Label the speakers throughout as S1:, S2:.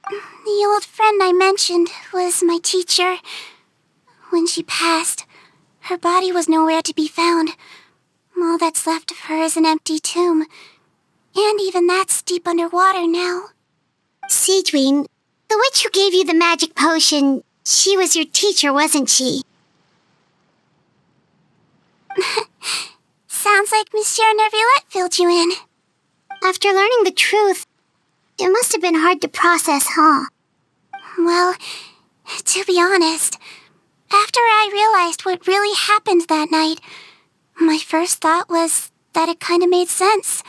S1: The old friend I mentioned was my teacher. When she passed, her body was nowhere to be found. All that's left of her is an empty tomb. And even that's deep underwater now.
S2: Sigewinne, the witch who gave you the magic potion, she was your teacher, wasn't she?
S1: Sounds like Monsieur Neuvillette filled you in.
S2: After learning the truth, it must have been hard to process, huh?
S1: Well, to be honest, after I realized what really happened that night, my first thought was that it kind of made sense.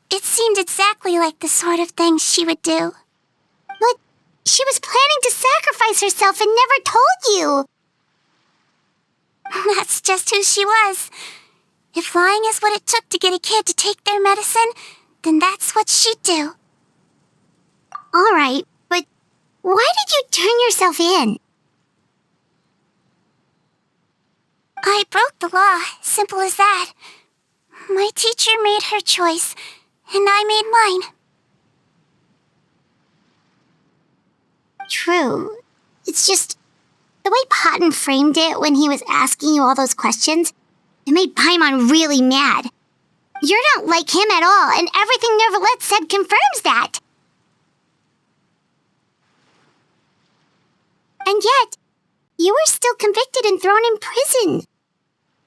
S1: It seemed exactly like the sort of thing she would do.
S2: But she was planning to sacrifice herself and never told you.
S1: That's just who she was. If lying is what it took to get a kid to take their medicine, then that's what she'd do.
S2: All right, but why did you turn yourself in?
S1: I broke the law, simple as that. My teacher made her choice, and I made mine.
S2: True. It's just the way Potton framed it when he was asking you all those questions, it made Paimon really mad. You're not like him at all, and everything Neuvillette said confirms that. And yet, you were still convicted and thrown in prison.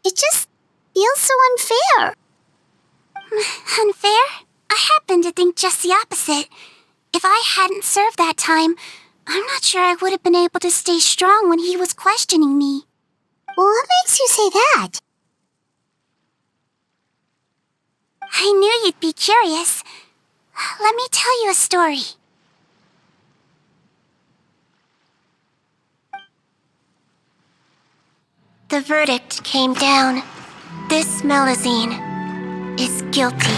S2: It just feels so unfair.
S1: Unfair? I happen to think just the opposite. If I hadn't served that time, I'm not sure I would have been able to stay strong when he was questioning me.
S2: Well, what makes you say that?
S1: I knew you'd be curious. Let me tell you a story. The verdict came down. This Melusine is guilty.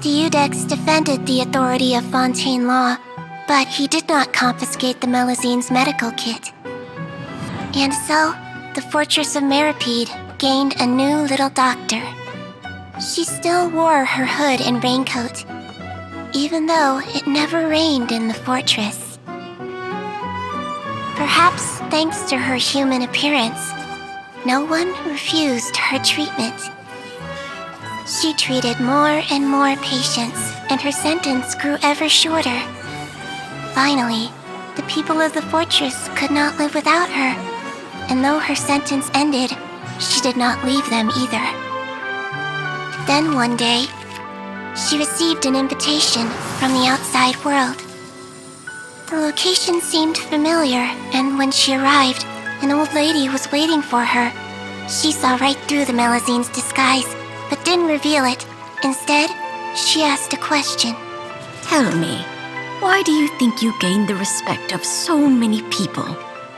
S1: The Iudex defended the authority of Fontaine law, but he did not confiscate the Melusine's medical kit. And so, the fortress of Meripede gained a new little doctor. She still wore her hood and raincoat, even though it never rained in the fortress. Perhaps thanks to her human appearance, no one refused her treatment. She treated more and more patients, and her sentence grew ever shorter. Finally, the people of the fortress could not live without her, and though her sentence ended, she did not leave them either. Then one day, she received an invitation from the outside world. The location seemed familiar, and when she arrived, an old lady was waiting for her. She saw right through the Melusine's disguise, but didn't reveal it. Instead, she asked a question.
S3: Tell me, why do you think you gained the respect of so many people,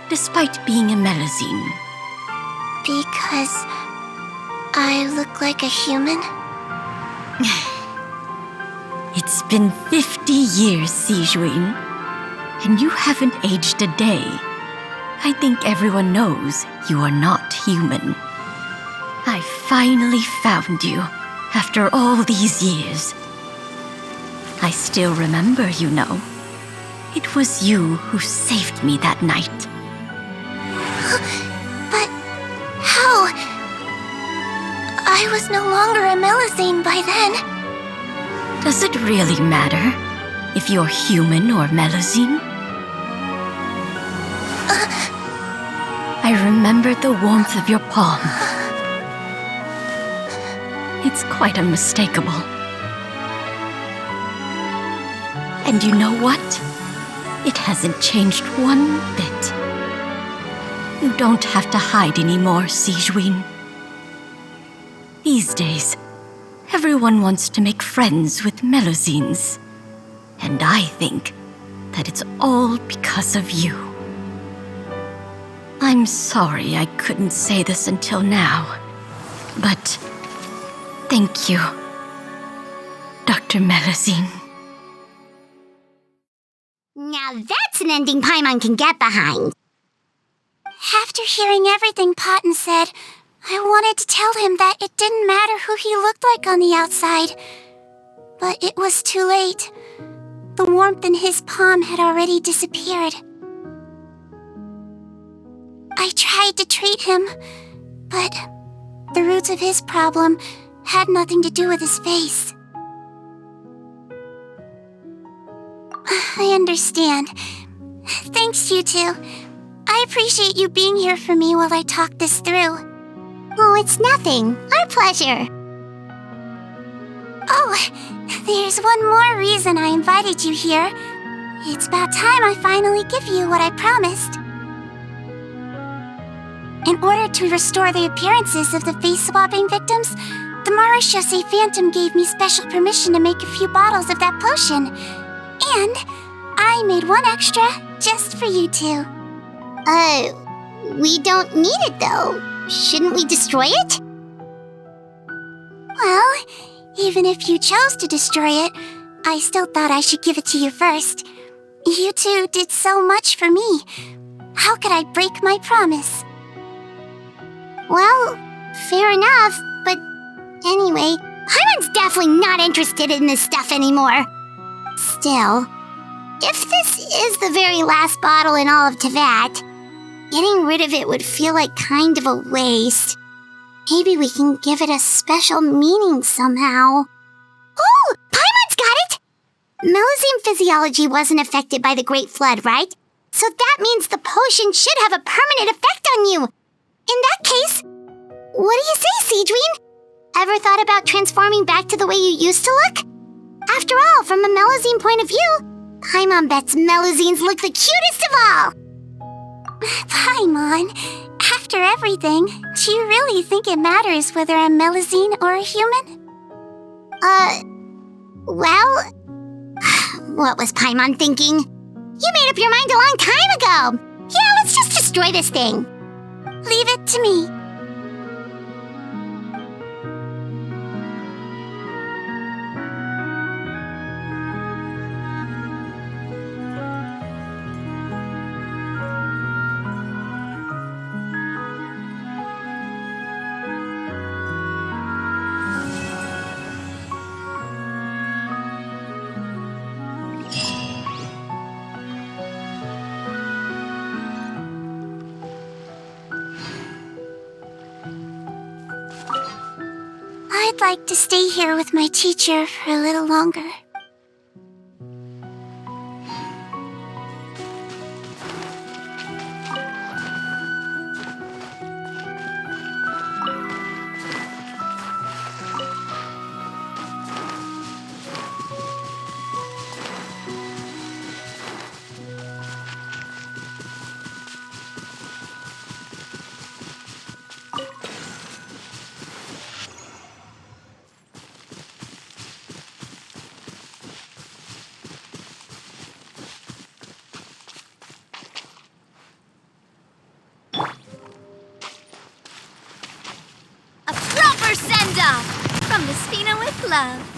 S3: despite being a Melusine?
S1: Because I look like a human?
S3: It's been 50 years, Sigewinne, and you haven't aged a day. I think everyone knows you are not human. I finally found you, after all these years. I still remember, you know. It was you who saved me that night.
S1: But how? I was no longer a Melusine by then.
S3: Does it really matter if you're human or Melusine? I remember the warmth of your palm. It's quite unmistakable. And you know what? It hasn't changed one bit. You don't have to hide anymore, Sigewinne. These days, everyone wants to make friends with Melusines. And I think that it's all because of you. I'm sorry I couldn't say this until now, but thank you, Dr. Melusine.
S2: Now that's an ending Paimon can get behind.
S1: After hearing everything Potton said, I wanted to tell him that it didn't matter who he looked like on the outside. But it was too late. The warmth in his palm had already disappeared. I tried to treat him, but the roots of his problem had nothing to do with his face. I understand. Thanks, you two. I appreciate you being here for me while I talk this through.
S2: Oh, it's nothing. Our pleasure.
S1: Oh, there's one more reason I invited you here. It's about time I finally give you what I promised. In order to restore the appearances of the face-swapping victims, the Marishose Phantom gave me special permission to make a few bottles of that potion. And I made one extra just for you two.
S2: We don't need it though. Shouldn't we destroy it?
S1: Well, even if you chose to destroy it, I still thought I should give it to you first. You two did so much for me. How could I break my promise?
S2: Well, fair enough, but anyway, Paimon's definitely not interested in this stuff anymore. Still, if this is the very last bottle in all of Teyvat, getting rid of it would feel like kind of a waste. Maybe we can give it a special meaning somehow. Oh, Paimon's got it! Melusine physiology wasn't affected by the Great Flood, right? So that means the potion should have a permanent effect on you. In that case, what do you say, Sigewinne? Ever thought about transforming back to the way you used to look? After all, from a Melusine point of view, Paimon bets Melusines look the cutest of all.
S1: Paimon, after everything, do you really think it matters whether I'm Melusine or a human?
S2: Well, what was Paimon thinking? You made up your mind a long time ago. Yeah, let's just destroy this thing.
S1: Leave it to me. I'd like to stay here with my teacher for a little longer.
S3: A proper send-off from the Spina with love.